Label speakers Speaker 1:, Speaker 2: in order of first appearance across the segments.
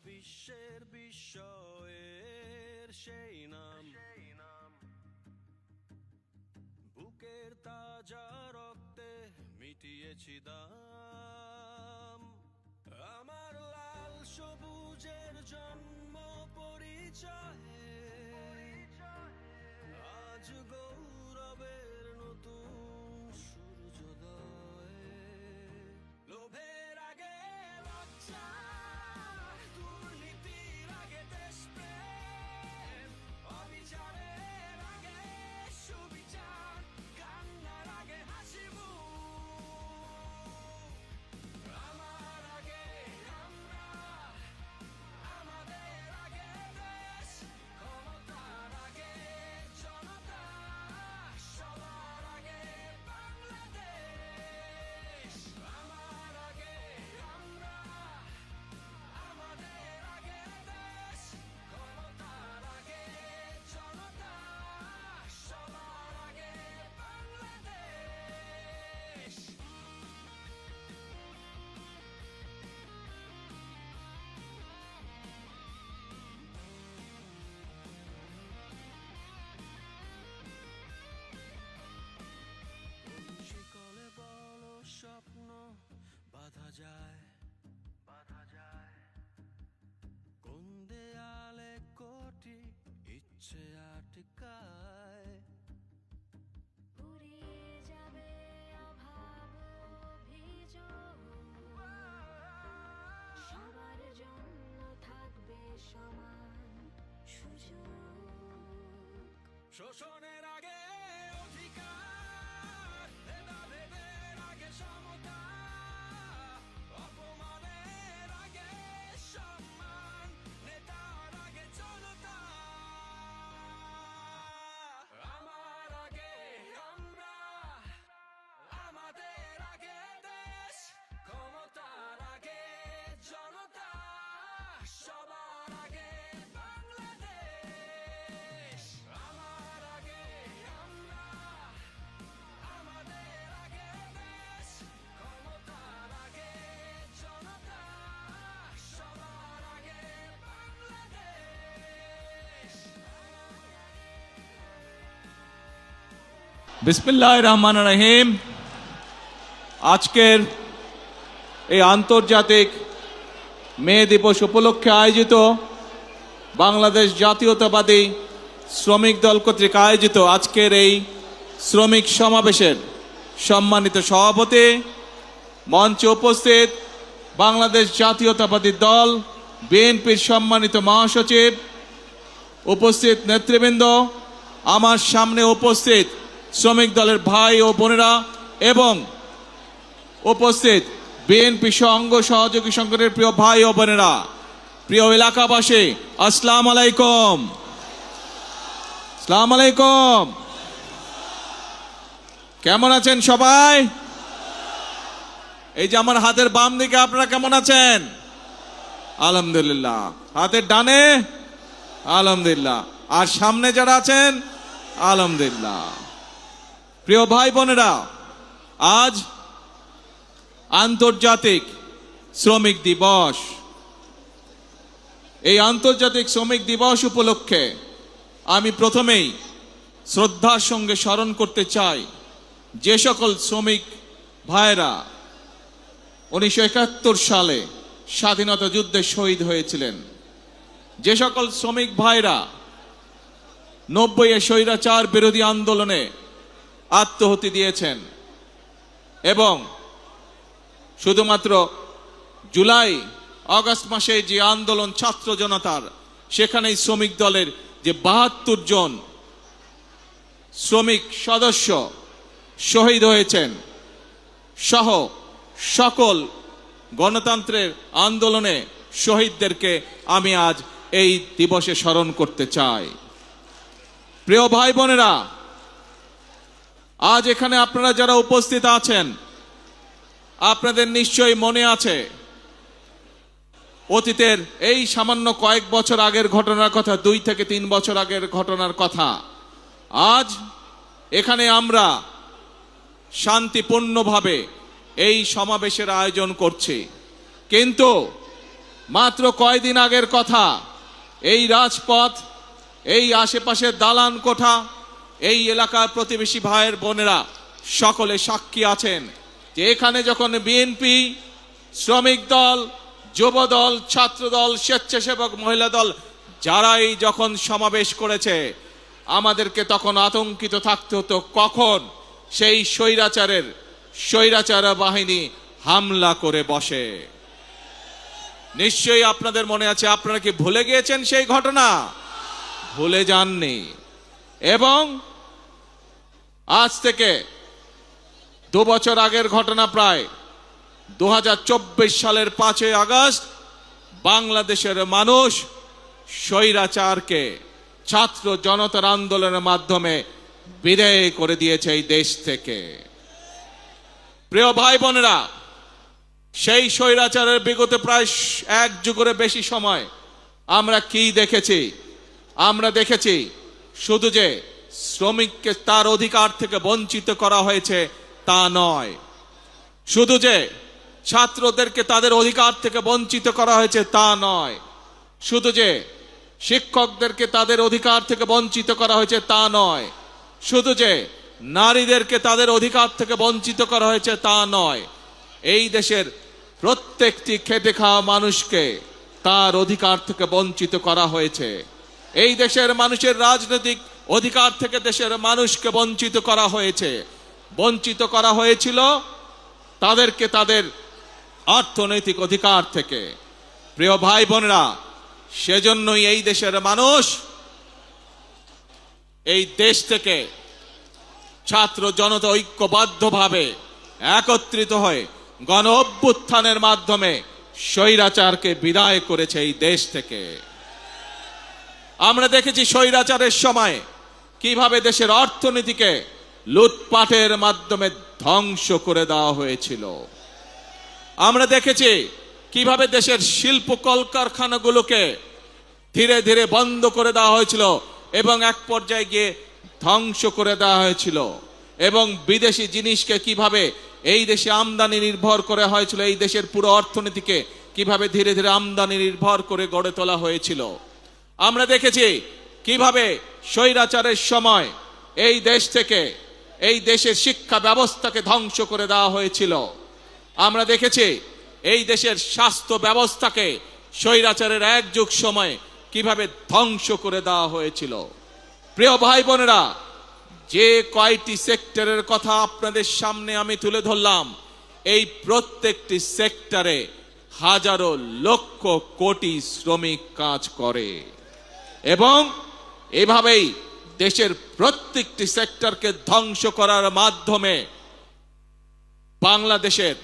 Speaker 1: বিশ্বের বিস্ময়ের সেই নাম, বুকের তাজা রক্তে মিটিয়েছি দাম। আমার লাল সবুজের জন্ম পরিচয়ে আজ গৌরবের নতুন সূর্যোদয়। লোভের আগে লজ্জা, দুর্নীতির আগে দেশপ্রেম, অবিচারের আগে সুবিচার, কান্নার আগে হাসি মুখ। আমার আগে আমরা, আমাদের আগে দেশ, ক্ষমতার আগে জনতা, সবার আগে বাংলাদেশ। আমার আগে আমরা, আমাদের আগে দেশ, ক্ষমতার আগে জনতা, সবার আগে বাংলাদেশ। শিকলে বলো স্বপ্ন বাঁধা যায়, কোন দেয়ালে কোটি ইচ্ছে আটকায়।
Speaker 2: ফুরিয়ে যাবে অভাব অভিযোগ, সবার জন্য থাকবে সমান সুযোগ।
Speaker 1: শোষণের আগে অধিকার, ভেদাভেদের আগে সমতা, অপমানের আগে সম্মান, নেতার আগে জনতা। আমার আগে আমরা, আমাদের আগে দেশ, ক্ষমতার আগে জনতা, সবার আগে বাংলাদেশ। আমার আগে আমরা, আমাদের আগে দেশ, ক্ষমতার আগে জনতা, সবার আগে বাংলাদেশ।
Speaker 3: বিসমিল্লাহির রহমানির রহিম। আজকের এই আন্তর্জাতিক মে দিবস উপলক্ষে আয়োজিত বাংলাদেশ জাতীয়তাবাদী শ্রমিক দল কর্তৃক আয়োজিত আজকের এই শ্রমিক সমাবেশের সম্মানিত সভাপতি, মঞ্চে উপস্থিত বাংলাদেশ জাতীয়তাবাদী দল বিএনপির সম্মানিত মহাসচিব, উপস্থিত নেতৃবৃন্দ, আমার সামনে উপস্থিত শ্রমিক দলের ভাই ও বোনেরা এবং উপস্থিত বিএনপি অঙ্গ সহযোগী সংগঠনের প্রিয় ভাই ও বোনেরা, প্রিয় এলাকাবাসী, আসসালামু আলাইকুম। আসসালামু আলাইকুম। কেমন আছেন সবাই? এই যে আমার হাতের বাম দিকে আপনারা কেমন আছেন? আলহামদুলিল্লাহ। হাতের ডানে আলহামদুলিল্লাহ, আর সামনে যারা আছেন আলহামদুলিল্লাহ। প্রিয় ভাই বোনেরা, আজ আন্তর্জাতিক শ্রমিক দিবস। এই আন্তর্জাতিক শ্রমিক দিবস উপলক্ষে আমি প্রথমেই শ্রদ্ধার সঙ্গে স্মরণ করতে চাই যে সকল শ্রমিক ভাইরা 1971 সালে স্বাধীনতা যুদ্ধে শহীদ হয়েছিলেন, যে সকল শ্রমিক ভাইরা 90-এ স্বৈরাচার বিরোধী আন্দোলনে আত্মাহুতি দিয়েছেন এবং শুধুমাত্র জুলাই আগস্ট মাসে যে আন্দোলন ছাত্র জনতার, সেখানেই শ্রমিক দলের যে 72 জন শ্রমিক সদস্য শহীদ হয়েছেন সহ সকল গণতন্ত্রের আন্দোলনে শহীদদেরকে আমি আজ এই দিবসে স্মরণ করতে চাই। প্রিয় ভাই বোনেরা, আজ এখানে আপনারা যারা উপস্থিত আছেন, আপনাদের নিশ্চয়ই মনে আছে অতীতের এই সামান্য কয়েক বছর আগের ঘটনার কথা, 2 থেকে 3 বছর আগের ঘটনার কথা। আজ এখানে আমরা শান্তিপূর্ণভাবে এই সমাবেশের আয়োজন করছি, কিন্তু মাত্র কয়দিন আগের কথা, এই রাজপথ, এই আশেপাশের দালান কোঠা, এই এলাকার প্রতিবেশী ভাইয়ের বোনেরা সকলে সাক্ষী আছেন যে এখানে যখন বিএনপি, শ্রমিক দল, যুব দল, ছাত্র দল, স্বেচ্ছাসেবক মহিলা দল যারাই যখন সমাবেশ করেছে, আমাদেরকে তখন আতঙ্কিত থাকতে হতো কখন সেই স্বৈরাচার বাহিনী হামলা করে বসে। নিশ্চয়ই আপনাদের মনে আছে, আপনারা কি ভুলে গিয়েছেন সেই ঘটনা? ভুলে যাননি। এবং আজ থেকে 2 বছর আগের ঘটনা, প্রায় 2024 সালের 5ই আগস্ট বাংলাদেশের মানুষ স্বৈরাচারকে ছাত্র জনতার আন্দোলনের মাধ্যমে বিদায় করে দিয়েছে এই দেশ থেকে। প্রিয় ভাই বোনেরা, সেই স্বৈরাচারের বিগত প্রায় 1 যুগের বেশি সময় আমরা কি দেখেছি? আমরা দেখেছি শুধু যে শ্রমিককে তার অধিকার থেকে বঞ্চিত করা হয়েছে তা নয়, শুধু যে ছাত্রদেরকে তাদের অধিকার থেকে বঞ্চিত করা হয়েছে তা নয়, শুধু যে শিক্ষকদেরকে তাদের অধিকার থেকে বঞ্চিত করা হয়েছে তা নয়, শুধু যে নারীদেরকে তাদের অধিকার থেকে বঞ্চিত করা হয়েছে তা নয়, এই দেশের প্রত্যেকটি খেটে খাওয়া মানুষকে তার অধিকার থেকে বঞ্চিত করা হয়েছে। এই দেশের মানুষের রাজনৈতিক অধিকার থেকে দেশের মানুষকে বঞ্চিত করা হয়েছে। বঞ্চিত করা হয়েছিল তাদেরকে তাদের অর্থনৈতিক অধিকার থেকে। প্রিয় ভাই বোনেরা, সেজন্যই এই দেশের মানুষ এই দেশ থেকে ছাত্র জনতা ঐক্যবদ্ধভাবে একত্রিত হয়ে গণ অভ্যুত্থানের মাধ্যমে স্বৈরাচারকে বিদায় করেছে এই দেশ থেকে। আমরা দেখেছি স্বৈরাচারের সময় কিভাবে দেশের অর্থনীতিকে লুটপাটের মাধ্যমে ধ্বংস করে দেওয়া হয়েছিল। আমরা দেখেছি কিভাবে দেশের শিল্প কলকারখানাগুলোকে ধীরে ধীরে বন্ধ করে দেওয়া হয়েছিল এবং এক পর্যায়ে গিয়ে ধ্বংস করে দেওয়া হয়েছিল, এবং বিদেশি জিনিসকে কিভাবে এই দেশে আমদানি নির্ভর করে হয়েছিল, এই দেশের পুরো অর্থনীতিকে কিভাবে ধীরে ধীরে আমদানি নির্ভর করে গড়ে তোলা হয়েছিল। আমরা দেখেছি কিভাবে স্বৈরাচারের সময় এই দেশ থেকে এই দেশের শিক্ষা ব্যবস্থাকে ধ্বংস করে দেওয়া হয়েছিল। আমরা দেখেছি এই দেশের স্বাস্থ্য ব্যবস্থাকে স্বৈরাচারের 1 যুগ সময় কিভাবে ধ্বংস করে দেওয়া হয়েছিল। প্রিয় ভাই বোনেরা, যে কয়টি সেক্টরের কথা আপনাদের সামনে আমি তুলে ধরলাম, এই প্রত্যেকটি সেক্টরে হাজারো লক্ষ কোটি শ্রমিক কাজ করে, এবং এভাবেই দেশের প্রত্যেকটি সেক্টরকে ধ্বংস করার মাধ্যমে বাংলাদেশের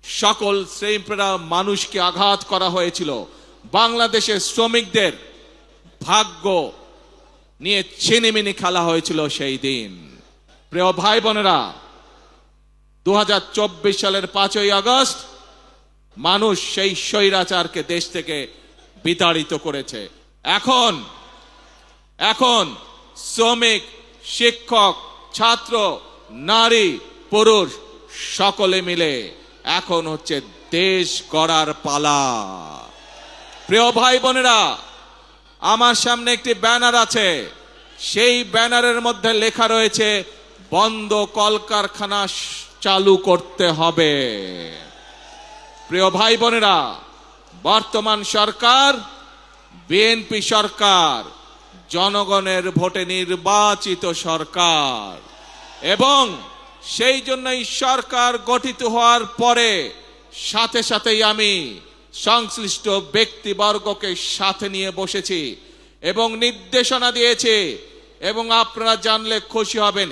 Speaker 3: সকল শ্রেণীপেরা মানুষকে আঘাত করা হয়েছিল। বাংলাদেশের শ্রমিকদের ভাগ্য নিয়ে ছিনিমিনি খেলা হয়েছিল সেই দিন। প্রিয় ভাই বোনেরা, 2024 সালের 5ই আগস্ট মানুষ সেই স্বৈরাচারকে দেশ থেকে বিতাড়িত করেছে। এখন শ্রমিক, শিক্ষক, ছাত্র, নারী, পুরুষ সকলে মিলে এখন হচ্ছে দেশ গড়ার পালা। প্রিয় ভাই বোনেরা, আমার সামনে একটি ব্যানার আছে, সেই ব্যানারের মধ্যে লেখা রয়েছে বন্ধ কলকারখানা চালু করতে হবে। প্রিয় ভাই বোনেরা, বর্তমান সরকার বিএনপি সরকার, জনগণের ভোটে নির্বাচিত সরকার, এবং সেই জন্যই সরকার গঠিত হওয়ার পরে সাথে সাথেই আমি সংশ্লিষ্ট ব্যক্তিবর্গকে সাথে নিয়ে বসেছি এবং নির্দেশনা দিয়েছি, এবং আপনারা জানলে খুশি হবেন,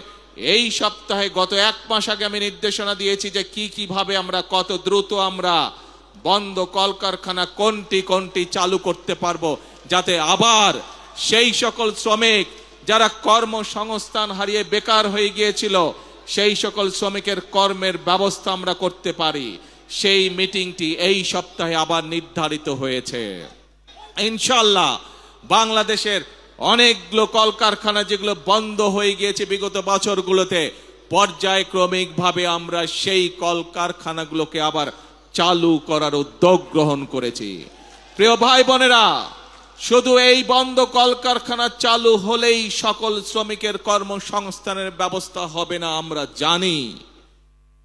Speaker 3: এই সপ্তাহে গত 1 মাস আগে আমি নির্দেশনা দিয়েছি যে কিভাবে আমরা কত দ্রুত আমরা বন্ধ কলকারখানা কোনটি চালু করতে পারবো, যাতে আবার সেই সকল শ্রমিক যারা কর্মসংস্থান হারিয়ে বেকার হয়ে গিয়েছিল, সেই সকল শ্রমিকের কর্মের ব্যবস্থা আমরা করতে পারি। সেই মিটিংটি এই সপ্তাহে আবার নির্ধারিত হয়েছে। ইনশাআল্লাহ বাংলাদেশের অনেকগুলো কলকারখানা যেগুলো বন্ধ হয়ে গিয়েছে বিগত বছরগুলোতে, পর্যায়ক্রমিকভাবে আমরা সেই কলকারখানাগুলোকে আবার চালু করার উদ্যোগ গ্রহণ করেছি। প্রিয় ভাই বোনেরা, শুধু এই বন্ধ কলকারখানা চালু হলেই সকল শ্রমিকের কর্মসংস্থানের ব্যবস্থা হবে না, আমরা জানি।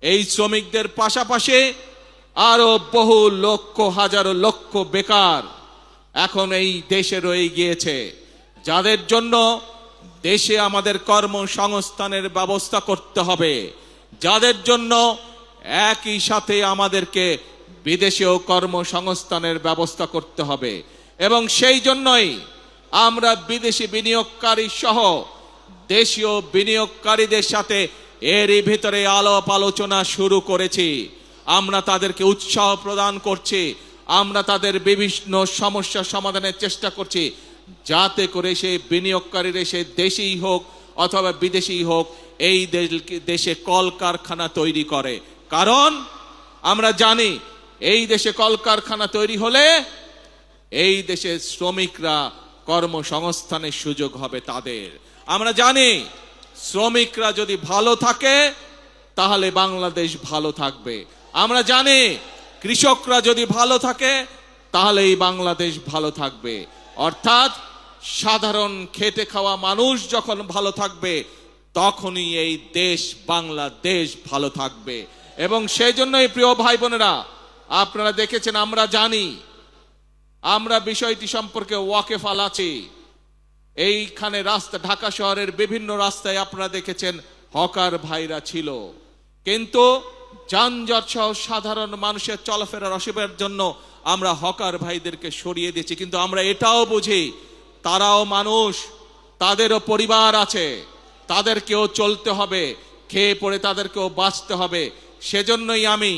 Speaker 3: এই শ্রমিকদের পাশাপাশি আরো বহু লক্ষ হাজারো লক্ষ বেকার এখন এই দেশে রয়ে গিয়েছে, যাদের জন্য দেশে আমাদের কর্মসংস্থানের ব্যবস্থা করতে হবে, যাদের জন্য একই সাথে আমাদেরকে বিদেশেও কর্মসংস্থানের ব্যবস্থা করতে হবে। এবং সেই জন্যই আমরা বিদেশি বিনিয়োগকারী সহ দেশীয় বিনিয়োগকারীদের সাথে এরই ভিতরে আলাপ আলোচনা শুরু করেছি। আমরা তাদেরকে উৎসাহ প্রদান করছি, আমরা তাদের বিভিন্ন সমস্যা সমাধানের চেষ্টা করছি, যাতে করে সেই বিনিয়োগকারীরা সে দেশেই হোক অথবা বিদেশি হোক এই দেশে কলকারখানা তৈরি করে। কারণ আমরা জানি এই দেশে কলকারখানা তৈরি হলে এই দেশের শ্রমিকরা কর্মসংস্থানের সুযোগ হবে তাদের। আমরা জানি শ্রমিকরা যদি ভালো থাকে তাহলে বাংলাদেশ ভালো থাকবে। আমরা জানি কৃষকরা যদি ভালো থাকে তাহলে এই বাংলাদেশ ভালো থাকবে। অর্থাৎ সাধারণ খেটে খাওয়া মানুষ যখন ভালো থাকবে তখনই এই দেশ বাংলাদেশ ভালো থাকবে। এবং সেই জন্যই প্রিয় ভাই বোনেরা, আপনারা দেখেছেন, আমরা জানি, আমরা বিষয়টি সম্পর্কে ওয়াকিফাল আছি। এইখানে রাস্তা, ঢাকা শহরের বিভিন্ন রাস্তায় আপনারা দেখেছেন হকার ভাইরা ছিল, কিন্তু যানজট সহ সাধারণ মানুষের চলাফেরার অসুবিধার জন্য আমরা হকার ভাইদেরকে সরিয়ে দিয়েছি। কিন্তু আমরা এটাও বুঝি তারাও মানুষ, তাদেরও পরিবার আছে, তাদেরকেও চলতে হবে, খেয়ে পড়ে তাদেরকেও বাঁচতে হবে। সেজন্যই আমি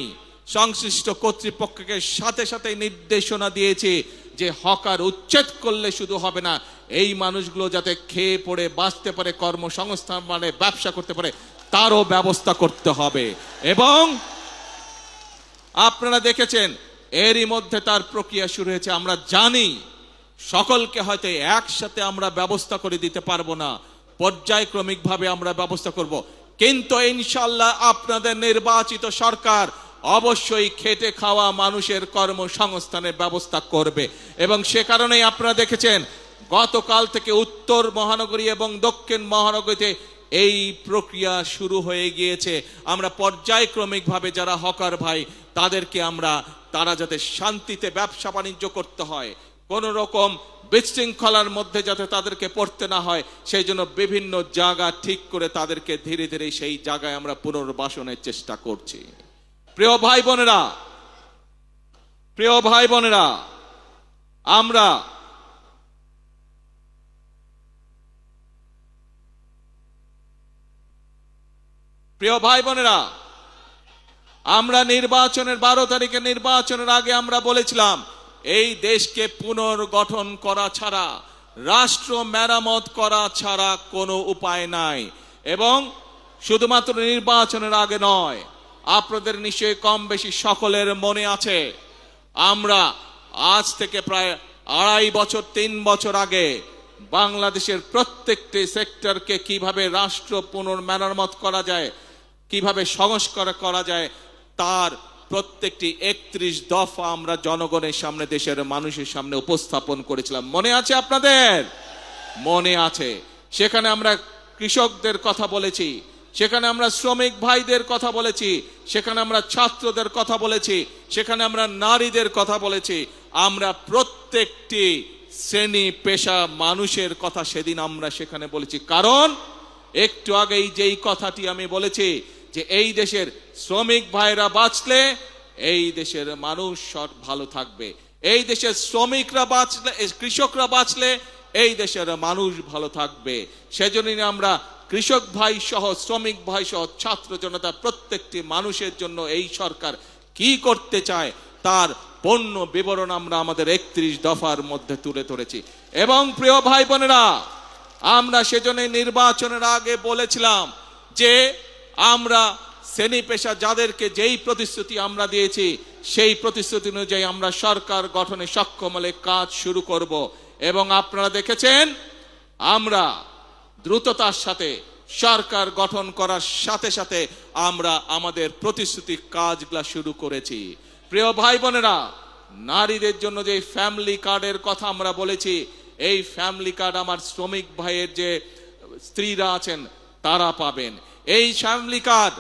Speaker 3: সংশ্লিষ্ট কর্তৃপক্ষকে সাথে সাথে নির্দেশনা দিয়েছি যে হকার উচ্ছেদ করলে শুধু হবে না, এই মানুষগুলো যাতে খেয়ে পড়ে বাঁচতে পারে, কর্মসংস্থান মানে ব্যবসা করতে পারে, তারও ব্যবস্থা করতে হবে। এবং আপনারা দেখেছেন এরই মধ্যে তার প্রক্রিয়া শুরু হয়েছে। আমরা জানি সকলকে হয়তো একসাথে আমরা ব্যবস্থা করে দিতে পারবো না, পর্যায়ক্রমিকভাবে আমরা ব্যবস্থা করব, কিন্তু ইনশাল্লাহ আপনাদের নির্বাচিত সরকার অবশ্যই খেটে খাওয়া মানুষের কর্মসংস্থানের ব্যবস্থা করবে। এবং সে কারণেই আপনারা দেখেছেন গতকাল থেকে উত্তর মহানগরী এবং দক্ষিণ মহানগরীতে এই প্রক্রিয়া শুরু হয়ে গিয়েছে। আমরা পর্যায়ক্রমিকভাবে যারা হকার ভাই তাদেরকে তারা যাতে শান্তিতে ব্যবসা বাণিজ্য করতে হয়, কোন রকম বিশৃঙ্খলার মধ্যে যাতে তাদেরকে পড়তে না হয়, সেই জন্য বিভিন্ন জায়গা ঠিক করে তাদেরকে ধীরে ধীরে সেই জায়গায় আমরা পুনর্বাসনের চেষ্টা করছি। প্রিয় ভাই বোনেরা, প্রিয় ভাই বোনেরা, আমরা প্রিয় ভাই বোনেরা, আমরা নির্বাচনের 12 তারিখে নির্বাচনের আগে আমরা বলেছিলাম এই দেশকে পুনর্গঠন করা ছাড়া, রাষ্ট্র মেরামত করা ছাড়া কোনো উপায় নাই। এবং শুধুমাত্র নির্বাচনের আগে নয়, আপনাদের নিশ্চয়ই কম বেশি সকলের মনে আছে, আমরা আজ থেকে প্রায় 2.5 বছর 3 বছর আগে বাংলাদেশের প্রত্যেকটি সেক্টরকে কিভাবে রাষ্ট্র পুনর্মেরামত করা যায়, কিভাবে সংস্কার করা যায়, তার প্রত্যেকটি 31 দফা আমরা জনগণের সামনে, দেশের মানুষের সামনে উপস্থাপন করেছিলাম। মনে আছে আপনাদের? মনে আছে। সেখানে আমরা কৃষকদের কথা বলেছি, সেখানে আমরা শ্রমিক ভাইদের কথা বলেছি, সেখানে আমরা ছাত্রদের কথা বলেছি, সেখানে আমরা নারীদের কথা বলেছি, আমরা প্রত্যেকটি শ্রেণী পেশা মানুষের কথা সেদিন আমরা সেখানে বলেছি। কারণ একটু আগেই যেই কথাটি আমি বলেছি যে এই দেশের শ্রমিক ভাইরা বাঁচলে এই দেশের মানুষ সব ভালো থাকবে, এই দেশের শ্রমিকরা বাঁচলে, কৃষকরা বাঁচলে এই দেশের মানুষ ভালো থাকবে। সেজন্যই আমরা কৃষক ভাই সহ, শ্রমিক ভাই সহ, ছাত্র জনতা প্রত্যেকটি মানুষের জন্য এই সরকার কি করতে চায় তার পূর্ণ বিবরণ আমরা আমাদের 31 দফার মধ্যে তুলে ধরেছি। এবং প্রিয় ভাই বোনেরা, আমরা সেজন্য নির্বাচনের আগে বলেছিলাম যে আমরা শ্রেণী পেশা যাদেরকে যেই প্রতিশ্রুতি আমরা দিয়েছি সেই প্রতিশ্রুতি অনুযায়ী আমরা সরকার গঠনে সক্ষম হলে কাজ শুরু করব। এবং আপনারা দেখেছেন আমরা দ্রুততার সাথে সরকার গঠন করার সাথে সাথে আমরা আমাদের প্রতিশ্রুতি কাজগুলা শুরু করেছি। প্রিয় ভাই বোনেরা, নারীদের জন্য যে ফ্যামিলি কার্ডের কথা আমরা বলেছি, এই ফ্যামিলি কার্ড আমার শ্রমিক ভাইয়ের যে স্ত্রীরা আছেন তারা পাবেন। এই ফ্যামিলি কার্ড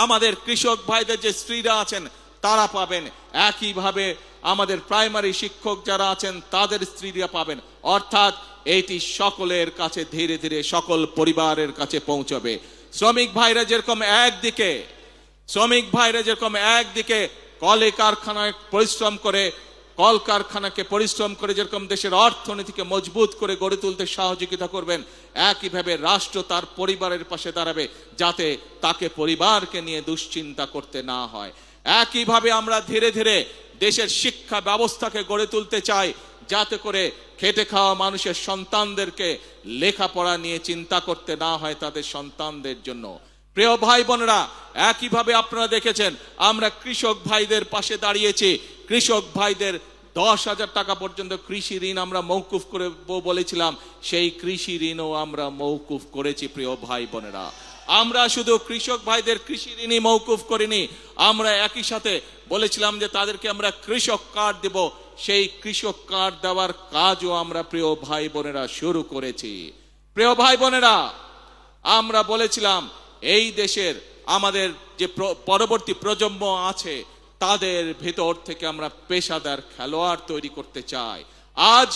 Speaker 3: আমাদের কৃষক ভাইদের যে স্ত্রীরা আছেন তারা পাবেন। একইভাবে আমাদের প্রাইমারি শিক্ষক যারা আছেন তাদের স্ত্রীরা পাবেন। অর্থাৎ এটি সকলের কাছে ধীরে ধীরে সকল পরিবারের কাছে পৌঁছবে। শ্রমিক ভাইরা যেরকম একদিকে কলে কারখানায় পরিশ্রম করে, কলকারখানাকে পরিশ্রম করে যেরকম দেশের অর্থনীতিকে মজবুত করে গড়ে তুলতে সহযোগিতা করবেন, একইভাবে রাষ্ট্র তার পরিবারের পাশে দাঁড়াবে যাতে তাকে পরিবারকে নিয়ে দুশ্চিন্তা করতে না হয়। একইভাবে আমরা ধীরে ধীরে দেশের শিক্ষা ব্যবস্থাকে গড়ে তুলতে চাই যাতে করে খেটে খাওয়া মানুষের সন্তানদেরকে লেখাপড়া নিয়ে চিন্তা করতে না হয় তাদের সন্তানদের জন্য। প্রিয় ভাই বোনেরা, একইভাবে আপনারা দেখেছেন আমরা কৃষক ভাইদের পাশে দাঁড়িয়েছি। কৃষক ভাইদের 10,000 টাকা পর্যন্ত কৃষি ঋণ আমরা মৌকুফ করে বলেছিলাম, সেই কৃষি ঋণও আমরা মৌকুফ করেছি। প্রিয় ভাই বোনেরা, আমরা শুধু কৃষক ভাইদের কৃষি ঋণই মৌকুফ করিনি, আমরা একই সাথে বলেছিলাম যে তাদেরকে আমরা কৃষক কার্ড দেব। সেই কৃষক কার্ড দেওয়ার কাজও আমরা প্রিয় ভাই বোনেরা শুরু করেছি। প্রিয় ভাই বোনেরা, আমরা বলেছিলাম এই দেশের আমাদের যে পরবর্তী প্রজন্ম আছে তাদের ভেতর থেকে আমরা পেশাদার খেলোয়াড় তৈরি করতে চাই। আজ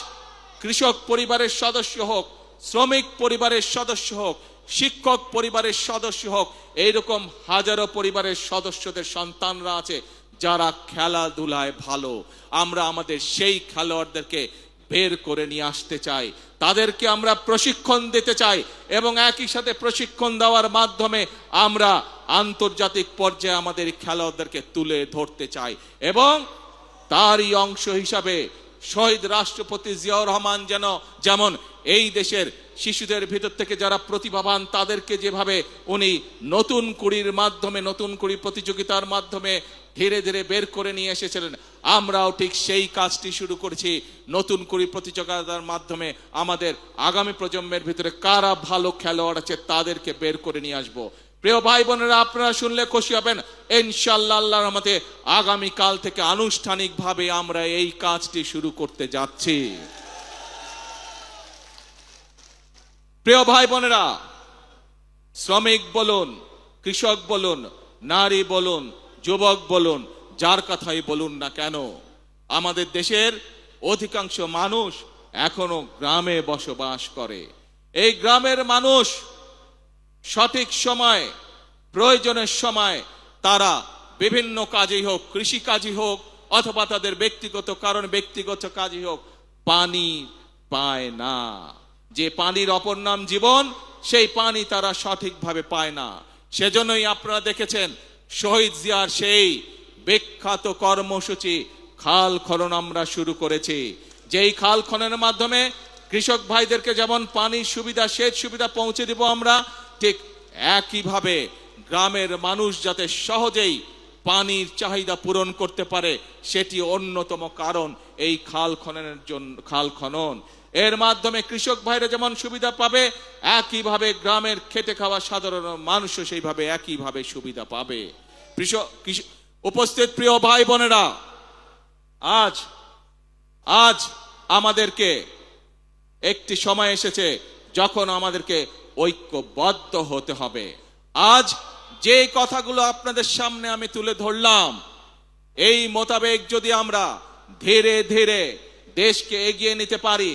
Speaker 3: কৃষক পরিবারের সদস্য হোক, শ্রমিক পরিবারের সদস্য হোক, শিক্ষক পরিবারের সদস্য হোক, এইরকম হাজারো পরিবারের সদস্যদের সন্তানরা আছে যারা খেলাধুলায় ভালো। আমরা আমাদের সেই খেলোয়াড়দেরকে বের করে নিয়ে আসতে চাই, তাদেরকে আমরা প্রশিক্ষণ দিতে চাই এবং একই সাথে প্রশিক্ষণ দেওয়ার মাধ্যমে আমরা আন্তর্জাতিক পর্যায়ে আমাদের খেলোয়াড়দেরকে তুলে ধরতে চাই। এবং তারই অংশ হিসাবে শহীদ রাষ্ট্রপতি জিয়াউর রহমান যেমন এই দেশের শিশুদের ভিতর থেকে যারা প্রতিভাবান তাদেরকে যেভাবে উনি নতুন কুড়ি প্রতিযোগিতার মাধ্যমে ধীরে ধীরে বের করে নিয়ে এসেছিলেন, আমরাও ঠিক সেই কাজটি শুরু করেছি। নতুন কুড়ি প্রতিযোগিতার মাধ্যমে আমাদের আগামী প্রজন্মের ভিতরে কারা ভালো খেলোয়াড় আছে তাদেরকে বের করে নিয়ে আসবো। প্রিয় ভাই বোনেরা, আপনারা শুনলে খুশি হবেন, ইনশাআল্লাহ আল্লাহর রহমতে আগামী কাল থেকে আনুষ্ঠানিকভাবে আমরা এই কাজটি শুরু করতে যাচ্ছি। প্রিয় ভাই বোনেরা, শ্রমিক বলুন, কৃষক বলুন, নারী বলুন, যুবক বলুন, যার কথাই বলুন না কেন, আমাদের দেশের অধিকাংশ মানুষ এখনো গ্রামে বসবাস করে। এই গ্রামের মানুষ সঠিক সময়, প্রয়োজনের সময় তারা বিভিন্ন কাজেই হোক, কৃষি কাজই হোক অথবা তাদের ব্যক্তিগত কাজই হোক, পানি পায় না। যে পানির অপর নাম জীবন, সেই পানি তারা সঠিকভাবে পায় না। সেজন্যই আপনারা দেখেছেন শহীদ জিয়ার সেই বিখ্যাত কর্মসূচি খাল খনন আমরা শুরু করেছি। যেই খাল খননের মাধ্যমে কৃষক ভাইদেরকে যেমন পানির সুবিধা, সেচ সুবিধা পৌঁছে দিব আমরা, ঠিক একইভাবে গ্রামের মানুষ যাতে সহজেই পানির চাহিদা পূরণ করতে পারে সেটি অন্যতম কারণ এই খাল খনন। এর মাধ্যমে কৃষক ভাইরা যেমন সুবিধা পাবে, একইভাবে গ্রামের খেটে খাওয়া সাধারণ মানুষও সেইভাবে একইভাবে সুবিধা পাবে। উপস্থিত প্রিয় ভাই বোনেরা, আজ আমাদেরকে একটি সময় এসেছে যখন আমাদেরকে ঐক্যবদ্ধ হতে হবে। আজ যে কথাগুলো আপনাদের সামনে আমি তুলে ধরলাম, এই মোতাবেক যদি আমরা ধীরে ধীরে দেশকে এগিয়ে নিতে পারি,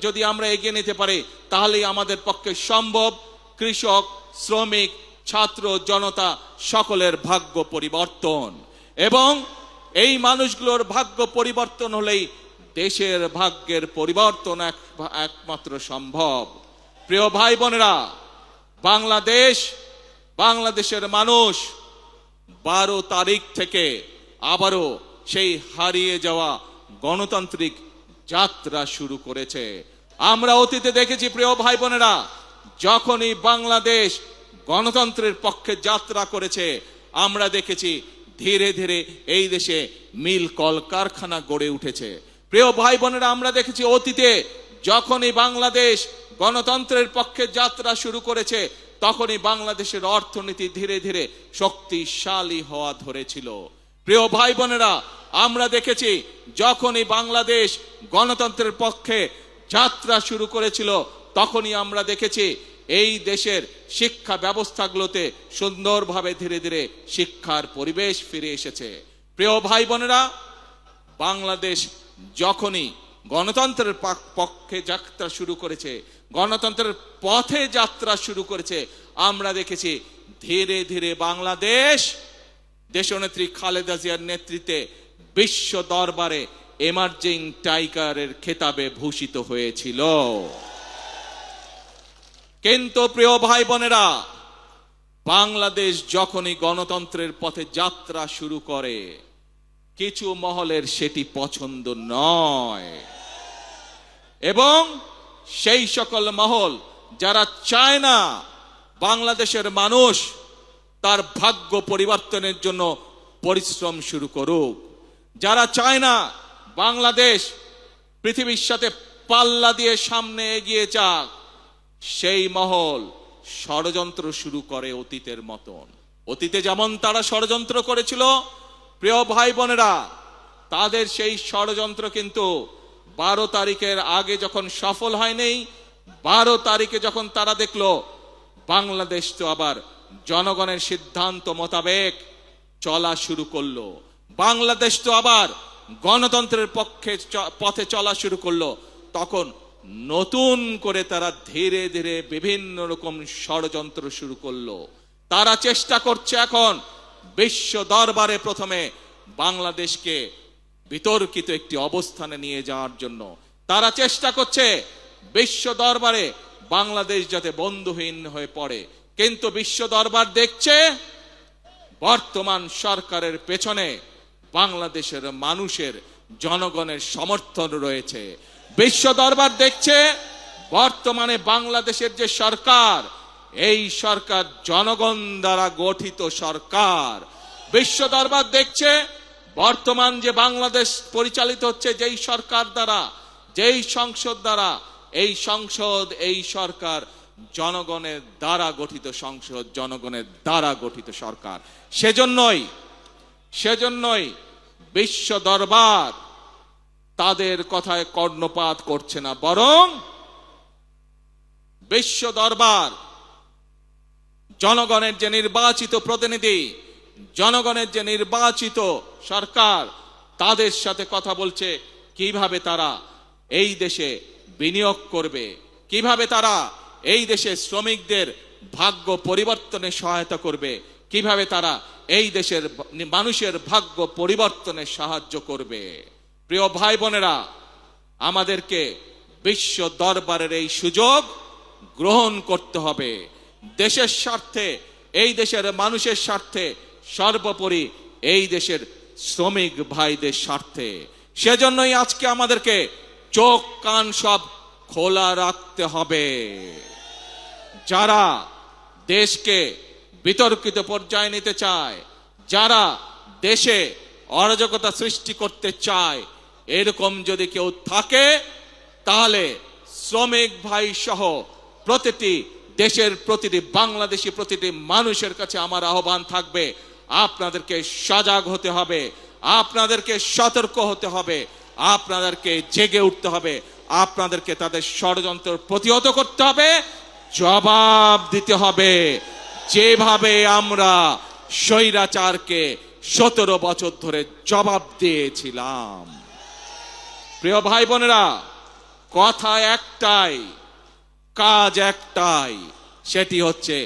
Speaker 3: যদি আমরা এগিয়ে নিতে পারি, তাহলেই আমাদের পক্ষে সম্ভব কৃষক, শ্রমিক, ছাত্র, জনতা সকলের ভাগ্য পরিবর্তন। এবং এই মানুষগুলোর ভাগ্য পরিবর্তন হলেই দেশের ভাগ্যের পরিবর্তন একমাত্র সম্ভব। প্রিয় ভাই বোনেরা, বাংলাদেশের মানুষ 12 তারিখ থেকে আবারও সেই হারিয়ে যাওয়া গণতান্ত্রিক যাত্রা শুরু করেছে। আমরা অতীতে দেখেছি প্রিয় ভাই বোনেরা, যখনই বাংলাদেশ গণতন্ত্রের পক্ষে যাত্রা করেছে, আমরা দেখেছি ধীরে ধীরে এই দেশে মিল কলকারখানা গড়ে উঠেছে। প্রিয় ভাই বোনেরা, আমরা দেখেছি অতীতে যখনই বাংলাদেশ গণতন্ত্রের পক্ষে যাত্রা শুরু করেছে, তখনই বাংলাদেশের অর্থনীতি ধীরে ধীরে শক্তিশালী হওয়া ধরেছিল। প্রিয় ভাই বোনেরা, আমরা দেখেছি যখনই বাংলাদেশ গণতন্ত্রের পক্ষে যাত্রা শুরু করেছিল, তখনই আমরা দেখেছি এই দেশের শিক্ষা ব্যবস্থাগুলোতে সুন্দরভাবে ধীরে ধীরে শিক্ষার পরিবেশ ফিরে এসেছে। প্রিয় ভাই বোনেরা, বাংলাদেশ যখনই গণতন্ত্রের পক্ষে যাত্রা শুরু করেছে, গণতন্ত্রের পথে যাত্রা শুরু করেছে, আমরা দেখেছি ধীরে ধীরে বাংলাদেশ দেশনেত্রী খালেদা জিয়ার নেতৃত্বে বিশ্ব দরবারে এমার্জিং টাইগারের খেতাবে ভূষিত হয়েছিল। কিন্তু প্রিয় ভাই বোনেরা, বাংলাদেশ যখনই গণতন্ত্রের পথে যাত্রা শুরু করে, কিছু মহলের সেটি পছন্দ নয়, এবং সেই সকল মহল যারা চায় না বাংলাদেশের মানুষ তার ভাগ্য পরিবর্তনের জন্য পরিশ্রম শুরু করুক, যারা চায় না বাংলাদেশ পৃথিবীর সাথে পাল্লা দিয়ে সামনে এগিয়ে যাক, সেই মহল ষড়যন্ত্র শুরু করে অতীতের মতন। অতীতে যেমন তারা ষড়যন্ত্র করেছিল, প্রিয় ভাই বোনেরা, তাদের সেই ষড়যন্ত্র কিন্তু 12 তারিখের আগে যখন সফল হয়নি, 12 তারিখে যখন তারা দেখলো বাংলাদেশ তো আবার জনগণের সিদ্ধান্ত মোতাবেক চলা শুরু করলো, বাংলাদেশ তো আবার গণতন্ত্রের পথে চলা শুরু করলো, তখন নতুন করে তারা ধীরে ধীরে বিভিন্ন রকম ষড়যন্ত্র শুরু করলো। তারা চেষ্টা করছে এখন বিশ্ব দরবারে প্রথমে বাংলাদেশকে বিতর্কিত একটি অবস্থানে নিয়ে যাওয়ার জন্য। তারা চেষ্টা করছে বিশ্ব দরবারে বাংলাদেশ যাতে বন্ধুহীন হয়ে পড়ে। কিন্তু বিশ্ব দরবার দেখছে বর্তমান সরকারের পেছনে বাংলাদেশের মানুষের, জনগণের সমর্থন রয়েছে। বিশ্ব দরবার দেখছে বর্তমানে বাংলাদেশের যে সরকার, এই সরকার জনগণ দ্বারা গঠিত সরকার। বিশ্ব দরবার দেখছে বর্তমান যে বাংলাদেশ পরিচালিত হচ্ছে যেই সরকার দ্বারা, যেই সংসদ দ্বারা, এই সংসদ, এই সরকার জনগণের দ্বারা গঠিত সংসদ, জনগণের দ্বারা গঠিত সরকার। সেজন্যই বিশ্ব দরবার তাদের কথায় কর্ণপাত করছে না, বরং বিশ্ব দরবার জনগণের যে নির্বাচিত প্রতিনিধি, জনগণের যে নির্বাচিত সরকার, তাদের সাথে কথা বলছে কিভাবে তারা এই দেশে বিনিয়োগ করবে, কিভাবে তারা এই দেশে শ্রমিকদের ভাগ্য পরিবর্তনে সহায়তা করবে, কিভাবে তারা এই দেশের মানুষের ভাগ্য পরিবর্তনে সাহায্য করবে। প্রিয় ভাই বোনেরা, আমাদেরকে বিশ্ব দরবারের এই সুযোগ গ্রহণ করতে হবে, দেশের স্বার্থে, এই দেশের মানুষের স্বার্থে, সর্বোপরি এই দেশের শ্রমিক ভাইদের স্বার্থে। সেজন্যই আজকে আমাদেরকে চোখ কান সব খোলা রাখতে হবে। যারা দেশকে বিতর্কিত পর্যায়ে নিতে চায়, যারা দেশে অরাজকতা সৃষ্টি করতে চায়, এরকম যদি কেউ থাকে, তাহলে শ্রমিক ভাই সহ প্রতিটি দেশের প্রতিটি বাংলাদেশি প্রতিটি মানুষের কাছে আমার আহ্বান থাকবে, আপনাদেরকে সজাগ হতে হবে, আপনাদেরকে সতর্ক হতে হবে, আপনাদেরকে জেগে উঠতে হবে, আপনাদেরকে তাদের ষড়যন্ত্র প্রতিহত করতে হবে, জবাব দিতে হবে, যেভাবে আমরা স্বৈরাচারকে 17 বছর ধরে জবাব দিয়েছিলাম। প্রিয় ভাই বোনেরা, কথা একটাই, কাজ একটাই, সেটি হচ্ছে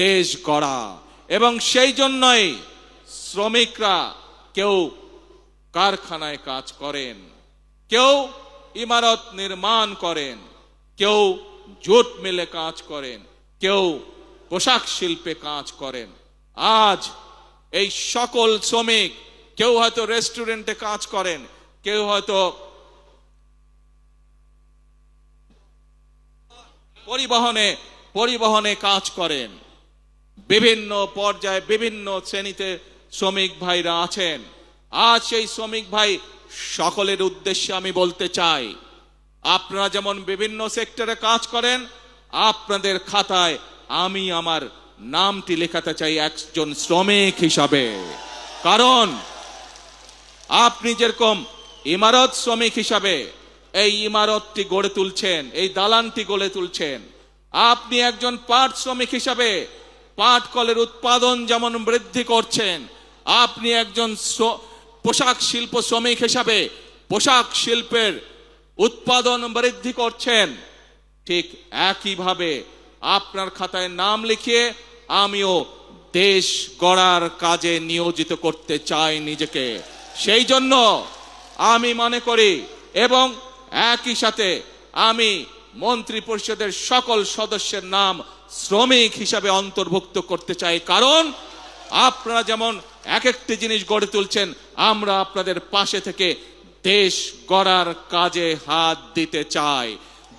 Speaker 3: দেশ গড়া। এবং সেই জন্যই শ্রমিকরা কেউ কারখানায় কাজ করেন, কেউ ইমারত নির্মাণ করেন, কেউ জুট মিলে কাজ করেন, কেউ পোশাক শিল্পে কাজ করেন। আজ এই সকল শ্রমিক, কেউ হয়তো রেস্টুরেন্টে কাজ করেন, কেউ হয়তো পরিবহনে কাজ করেন, বিভিন্ন পর্যায়ে বিভিন্ন শ্রেণীতে শ্রমিক ভাইরা আছেন। আজ সেই শ্রমিক ভাই সকলের উদ্দেশ্যে আমি বলতে চাই, আপনারা যেমন বিভিন্ন সেক্টরে কাজ করেন, আপনাদের খাতায় আমি আমার নামটি লেখাতে চাই একজন শ্রমিক হিসাবে। আপনি যেরকম ইমারত শ্রমিক হিসাবে এই ইমারতটি গড়ে তুলছেন, এই দালানটি গড়ে তুলছেন, আপনি একজন পাট শ্রমিক হিসাবে পাট কলের উৎপাদন যেমন বৃদ্ধি করছেন, আপনি একজন পোশাক শিল্প শ্রমিক হিসাবে পোশাক শিল্পের উৎপাদন বৃদ্ধি করছেন, ঠিক একইভাবে আপনার খাতায় নাম লিখিয়ে আমিও দেশ গড়ার কাজে নিয়োজিত করতে চাই নিজেকে। সেই জন্য আমি মনে করি এবং একই সাথে আমি মন্ত্রী পরিষদের সকল সদস্যের নাম শ্রমিক হিসাবে অন্তর্ভুক্ত করতে চাই। কারণ আপনারা যেমন এক একটি জিনিস গড়ে তুলছেন, আমরা আপনাদের পাশে থেকে দেশ গড়ার কাজে হাত দিতে চাই,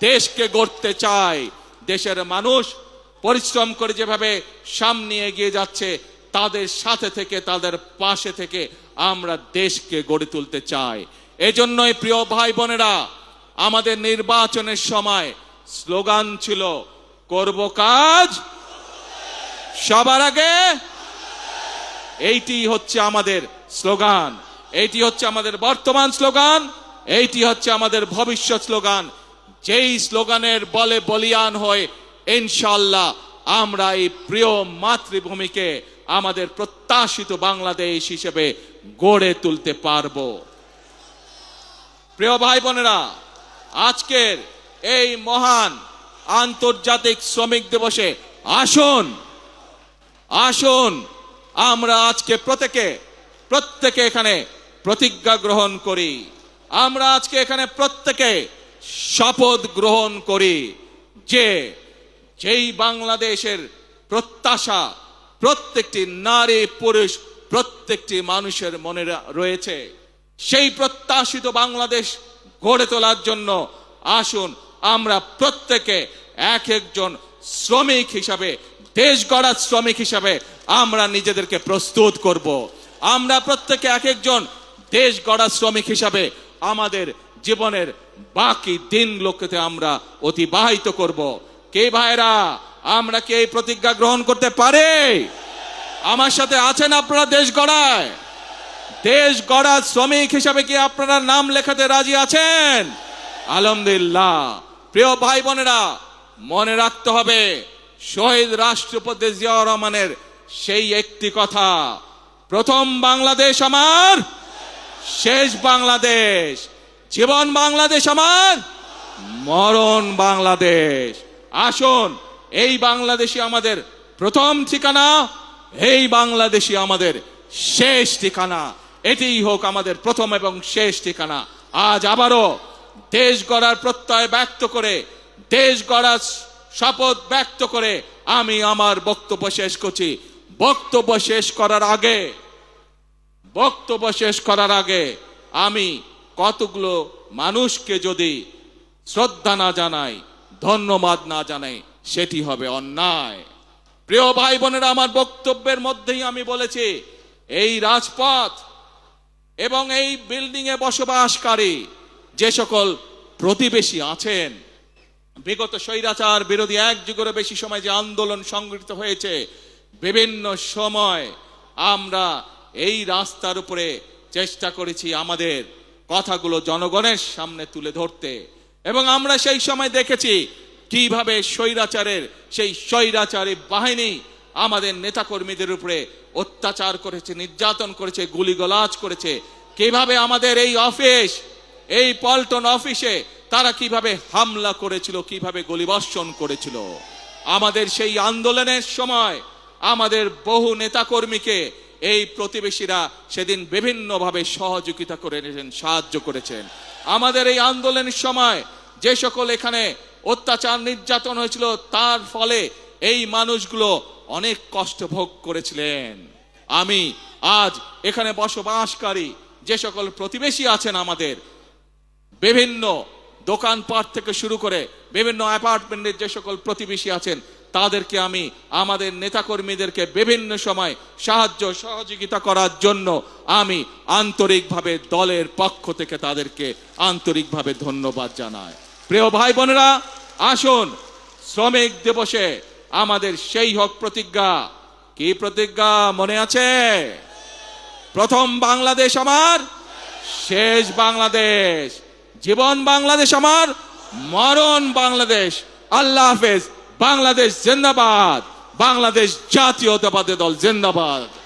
Speaker 3: দেশকে গড়তে চাই। দেশের মানুষ পরিশ্রম করে যেভাবে সামনে এগিয়ে যাচ্ছে, তাদের সাথে থেকে তাদের পাশে থেকে আমরা দেশকে গড়ে তুলতে চাই। এজন্যই প্রিয় ভাই বোনেরা, আমাদের নির্বাচনের সময় স্লোগান ছিল করব কাজ সবার আগে। এইটি হচ্ছে আমাদের স্লোগান, এইটি হচ্ছে আমাদের বর্তমান স্লোগান, এইটি হচ্ছে আমাদের ভবিষ্যৎ স্লোগান। যেই স্লোগানের বলে বলিয়ান হয়ে ইনশাআল্লাহ আমরা এই প্রিয় মাতৃভূমিকে আমাদের প্রত্যাশিত বাংলাদেশ হিসেবে গড়ে তুলতে পারবো। প্রিয় ভাই বোনেরা, আজকের এই মহান আন্তর্জাতিক শ্রমিক দিবসে আসুন আসুন আমরা আজকে প্রত্যেকে এখানে প্রতিজ্ঞা গ্রহণ করি। আমরা আজকে এখানে প্রত্যেকে শপথ গ্রহণ করি যে যেই বাংলাদেশের প্রত্যাশা প্রত্যেকটি নারী পুরুষ প্রত্যেকটি মানুষের মনে রয়েছে, সেই প্রত্যাশিত বাংলাদেশ গড়ে তোলার জন্য আসুন আমরা প্রত্যেকে এক একজন শ্রমিক হিসাবে, দেশ গড়ার শ্রমিক হিসাবে আমরা নিজেদেরকে প্রস্তুত করব। আমরা প্রত্যেকে এক একজন দেশ গড়ার শ্রমিক হিসাবে আমাদের জীবনের বাকি দিনগুলোকে আমরা অতিবাহিত করব। কে ভাইরা, আমরা কি এই প্রতিজ্ঞা গ্রহণ করতে পারে? আমার সাথে আছেন আপনারা দেশ গড়ায়? দেশ গড়ার শ্রমিক হিসাবে কি আপনারা নাম লেখাতে রাজি আছেন? আলহামদুলিল্লাহ। প্রিয় ভাই বোনেরা, মনে রাখতে হবে শহীদ রাষ্ট্রপতি জিয়াউর রহমানের সেই একটি কথা, প্রথম বাংলাদেশ আমার, শেষ বাংলাদেশ। জীবন বাংলাদেশ আমার, মরণ বাংলাদেশ। আসুন এই বাংলাদেশই আমাদের প্রথম ঠিকানা, এই বাংলাদেশই আমাদের শেষ ঠিকানা। এটিই হোক আমাদের প্রথম এবং শেষ ঠিকানা। আজ আবারও দেশ গড়ার প্রত্যয় ব্যক্ত করে, দেশ গড়ার শপথ ব্যক্ত করে আমি আমার বক্তব্য শেষ করছি। বক্তব্য শেষ করার আগে আমি কতগুলো মানুষকে যদি শ্রদ্ধা না জানাই, ধন্যবাদ না জানাই, সেটি হবে অন্যায়। প্রিয় ভাই বোনেরা, আমার বক্তব্যের মধ্যেই আমি বলেছি এই রাজপথ এবং এই বিল্ডিং এ বসবাসকারী যে সকল প্রতিবেশী আছেন, বিগত স্বৈরাচার বিরোধী এক যুগেরও বেশি সময় যে আন্দোলন সংগঠিত হয়েছে, বিভিন্ন সময় আমরা এই রাস্তার উপরে চেষ্টা করেছি আমাদের কথাগুলো জনগণের সামনে তুলে ধরতে, এবং আমরা সেই সময় দেখেছি কিভাবে সেই স্বৈরাচারী বাহিনী আমাদের নেতাকর্মীদের উপরে অত্যাচার করেছে, নির্যাতন করেছে, গুলিগলাজ করেছে। কিভাবে আমাদের এই অফিস, এই পল্টন অফিসে তারা কিভাবে হামলা করেছিল, কিভাবে গুলিবর্ষণ করেছিল। আমাদের সেই আন্দোলনের সময় আমাদের বহু নেতাকর্মীকে এই প্রতিবেশীরা সেদিন বিভিন্নভাবে সহযোগিতা করেছেন, সাহায্য করেছেন। আমাদের এই আন্দোলনের সময় যে সকল এখানে অত্যাচার নির্যাতন হয়েছিল, তার ফলে এই মানুষগুলো অনেক কষ্ট ভোগ করেছিলেন। আমি আজ এখানে বসবাসকারী যে সকল প্রতিবেশী আছেন, আমাদের বিভিন্ন দোকানপাট থেকে শুরু করে বিভিন্ন অ্যাপার্টমেন্টের যে সকল প্রতিবেশী আছেন, তাদেরকে আমি আমাদের নেতাকর্মীদেরকে বিভিন্ন সময় সাহায্য সহযোগিতা করার জন্য আমি আন্তরিকভাবে দলের পক্ষ থেকে তাদেরকে আন্তরিকভাবে ধন্যবাদ জানাই। প্রিয় ভাই বোনেরা, আসুন শ্রমিক দিবসে আমাদের সেই হোক প্রতিজ্ঞা। কি প্রতিজ্ঞা মনে আছে? প্রথম বাংলাদেশ আমার, শেষ বাংলাদেশ, জীবন বাংলাদেশ আমার, মরণ বাংলাদেশ। আল্লাহ হাফেজ। বাংলাদেশ জিন্দাবাদ, বাংলাদেশ জাতীয়তাবাদী দল জিন্দাবাদ।